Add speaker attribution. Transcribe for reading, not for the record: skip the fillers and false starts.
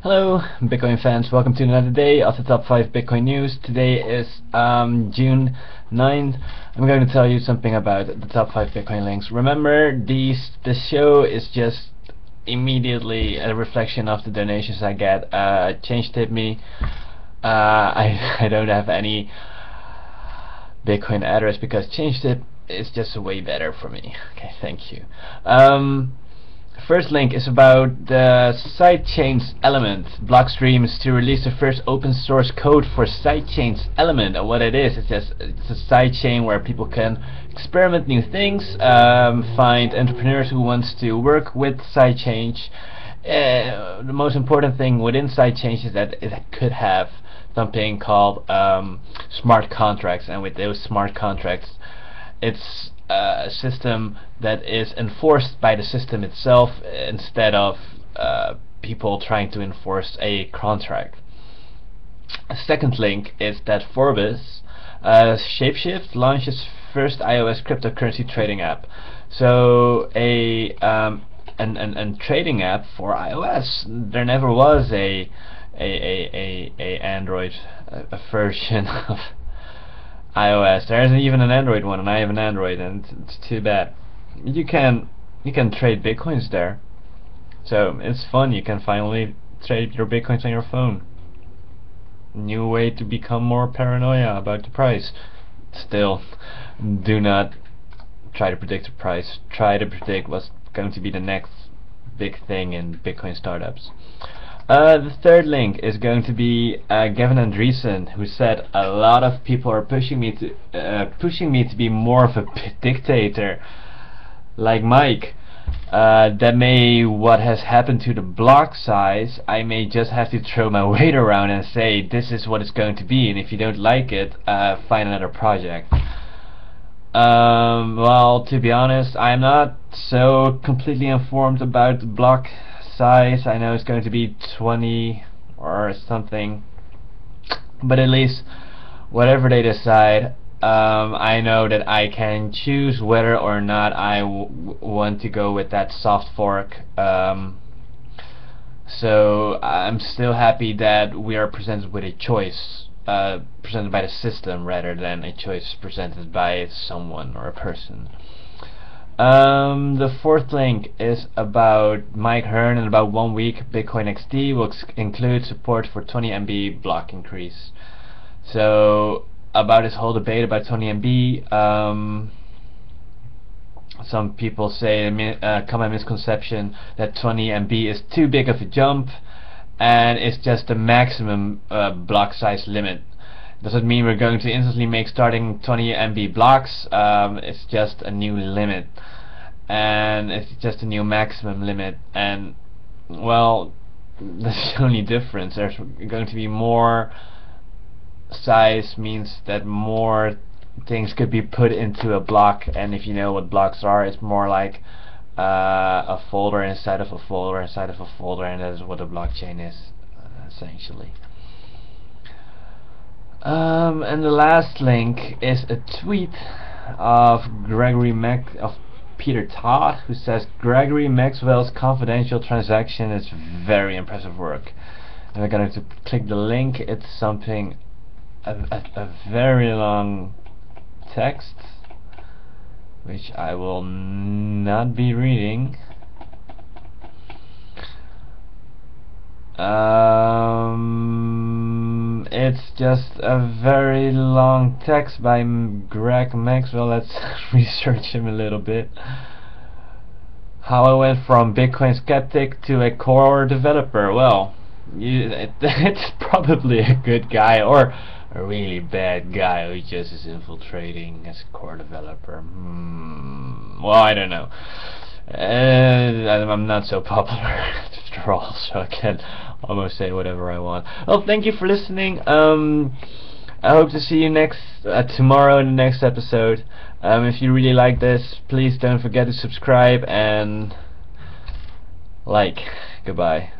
Speaker 1: Hello, Bitcoin fans. Welcome to another day of the top 5 Bitcoin news. Today is June 9th. I'm going to tell you something about the top 5 Bitcoin links. Remember, the show is just immediately a reflection of the donations I get. Change tip me. I don't have any Bitcoin address because change tip is just way better for me. Okay, thank you. First link is about the sidechains element. Blockstream is to release the first open source code for sidechains element, and what it is, it's a sidechain where people can experiment new things, find entrepreneurs who wants to work with sidechains. The most important thing within sidechains is that it could have something called smart contracts, and with those smart contracts, it's a system that is enforced by the system itself instead of people trying to enforce a contract. A second link is that Forbes Shapeshift launches first iOS cryptocurrency trading app. So an trading app for iOS. There never was a Android version of iOS. There isn't even an Android one, and I have an Android, and it's too bad. You can trade bitcoins there, so it's fun. You can finally trade your bitcoins on your phone. New way to become more paranoia about the price. Still, do not try to predict the price. Try to predict what's going to be the next big thing in Bitcoin startups. The third link is going to be Gavin Andresen, who said a lot of people are pushing me to be more of a dictator, like Mike. That may what has happened to the block size. I may just have to throw my weight around and say this is what it's going to be, and if you don't like it, find another project. Well, to be honest, I'm not so completely informed about the block size. I know it's going to be 20 or something, but at least whatever they decide, I know that I can choose whether or not I want to go with that soft fork. So I'm still happy that we are presented with a choice, presented by the system rather than a choice presented by someone or a person. The fourth link is about Mike Hearn, and about 1 week Bitcoin XD will include support for 20 MB block increase. So about this whole debate about 20 MB, some people say a common misconception that 20 MB is too big of a jump and it's just the maximum block size limit. Doesn't mean we're going to instantly make starting 20 MB blocks. It's just a new limit, and it's just a new maximum limit, and well, that's the only difference. There's going to be more size, means that more things could be put into a block, and if you know what blocks are, it's more like a folder inside of a folder inside of a folder, and that is what a blockchain is, essentially. And the last link is a tweet of Peter Todd, who says Gregory Maxwell's confidential transaction is very impressive work. And we're going to click the link. It's something a very long text, which I will not be reading. It's just a very long text by Greg Maxwell. Let's research him a little bit. How I went from Bitcoin skeptic to a core developer. Well, it's probably a good guy or a really bad guy who just is infiltrating as a core developer. Well, I don't know. I'm not so popular after all, so I can almost say whatever I want. Well, thank you for listening. I hope to see you tomorrow in the next episode. If you really like this, please don't forget to subscribe and like. Goodbye.